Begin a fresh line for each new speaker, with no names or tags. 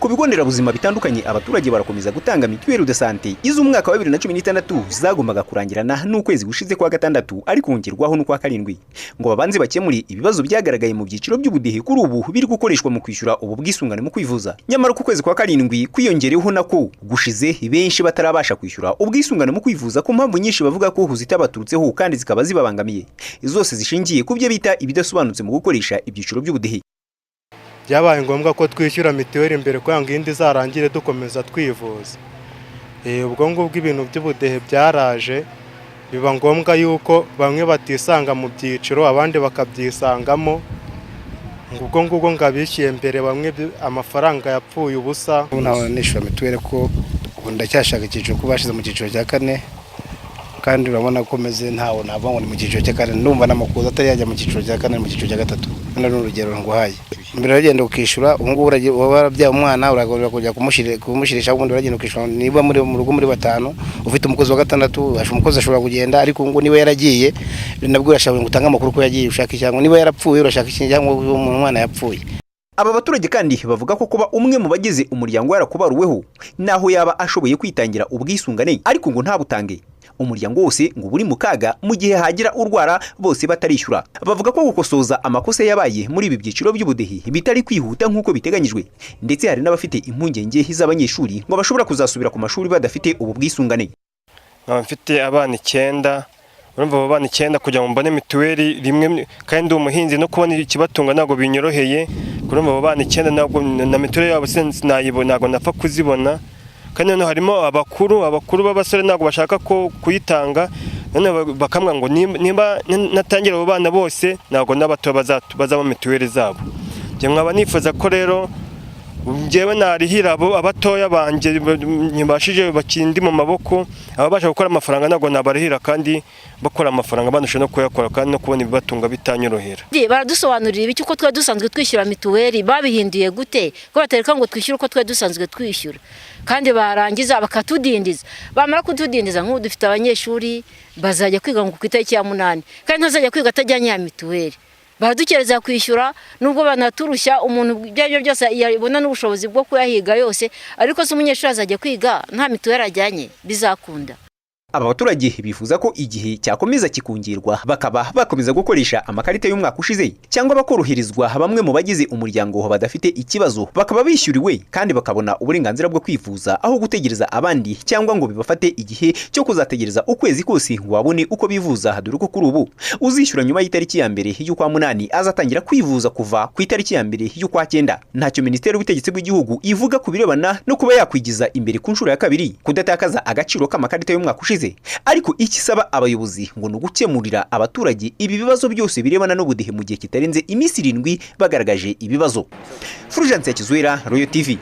ku bigo nderabuzima bitandukanye abaturage barakomeza gutanga mituweli de sante iz'umwaka wa 2016 zagombaga kurangirana n'ukwezi gushize kwa gatandatu ariko kongerwaho n'ukwa karindwi ngo babanze bakemuri ibibazo byagaragaye mu byiciro by'ubudehe kuri ubu biri gukoreshwa mu kwishyura ubu bwisungane mu kwivuza. Nyamara ku kwezi kwa karindwi kwiyongereho nako gushize benshi batarabasha kwishyura ubwisungane mu kwivuza ku mpamvu nyinshi bavuga ko zitabaturutseho kandi zikaba zibabangamiye, zose zishingiye ku byo bita ibidasobanutse mu gukoresha ibyiciro by'ubudehe.
Byabaye ngombwa ko twishyura mituweli mbere kugira ngo indi zarangire dukomeza twivuza. Ubwo ngubwo ibintu by'ubudehe byaraje biba ngombwa yuko bamwe batisanga mu byiciro abandi bakabyisangamo. Ubwo ngubwo ngabishyuye mbere bamwe amafaranga yapfuye ubusa.
Naho nishyura mituweli ko ndacyashaka icyiciro ko bashize mu cyiciro cya 4 kandi urabona ko meze ntawo nava mu cyiciro cya 4 ndumva n'amakuza atari yajya mu cyiciro cya 4 mu cyiciro cya 3. Nari urugero nguhaye mbere uragenda ukishura ubwo warabyaye umwana uragorora kujya kumushirisha ubundi uragenda ukishura niba muri mu rugo muri 5 ufite umukozi wa 6 umukozi ashobora kugenda ariko ngo niba yaragiye nabwo urashaka gutanga amakuru ko yagiye ushaka icyango niba yarapfuye urashaka icyango umwana yapfuye.
Aba baturage kandi bavuga ko kuba umwe mu bagize umuryango yarakubaruweho naho yaba ashoboye kwitangira ubwisungane ariko ngo ntabutange umuryango wose ngo buri mu kaga mu gihe hagira urwara bose batarishyura. Bavuga ko gukosoza amakosa yabaye muri ibi byiciro by'ubudehe bitari kwihuta nk'uko biteganyijwe, ndetse hari n'abafite impungenge z'abanyeshuri ngo bashobora kuzasubira ku mashuri badafite ubu bwisungane.
Mfite abana 9, urumva abo bana 9 kugira ngo mbone mituweli rimwe kandi umuhinzi no kubona ikibatunga ntago binyoroheye, kurumva abo bana 9 ntabwo na mituweli yabo sinayibona ntago napfa kuzibona. Kandi no harimo abakuru b'abasore ntago bashaka ko kuyitanga, none bakamwa ngo nimba natangira abo bana bose ntago n'abato bazaba mituweli zabo. Je mwaba nifuza ko rero njyewe narihira abo abatoya banje nyibashije bakindi mu maboko ababasha gukora amafaranga ntago nabarihira kandi bakora amafaranga banusha no kuyakora kandi no kubona ibibatunga bitanyorohera.
Baradusobanurira ibiki uko twe dusanzwe twishyura mituweli babihinduye gute ko batereka ngo twishyure uko twe dusanzwe twishyura kandi barangiza bakatudindiza. Bamara kutudindiza nk'ubu dufite abanyeshuri bazajya kwiga ngo ku itariki ya 8 kandi ntazajya kwiga atajyanye ya mituweli. Baradukereza kwishyura nubwo banaturushya umuntu byabyo byose yabona n'ubushobozi bwo kuyahiga yose ariko se umunyeshuri azajya kwiga nta mituweli ajyanye bizakunda.
Aba baturage bifuza ko igihe cyakomeza kikungirwa bakaba bakomeza gukoresha amakarita y'umwaka ushize cyangwa bakoroherezwa bamwe mu bagize umuryango badafite ikibazo bakaba bishyuriwe kandi bakabona uburenganzira bwo kwivuza aho gutegereza abandi cyangwa ngo bibafate igihe cyo kuzategereza ukwezi kose ngo babone uko bivuza. Dore ko kuri ubu uzishyura nyuma y'itariki ya mbere y'ukwa 8 azatangira kwivuza kuva ku itariki ya mbere y'ukwa 9. Ntacyo Minisiteri y'Ubutegetsi bw'Igihugu ivuga ku birebana no kuba yakwigiza imbere ku nshuro ya 2 kudatakaza agaciro k'amakarita y'umwaka ushize, ariko ikisaba abayobozi ngo no gukemurira abaturage ibi bibazo byose birebana n'ubudehe mu gihe kitarenze iminsi 7 bagaragaje ibibazo. Fulgence Kizwera, Royal TV.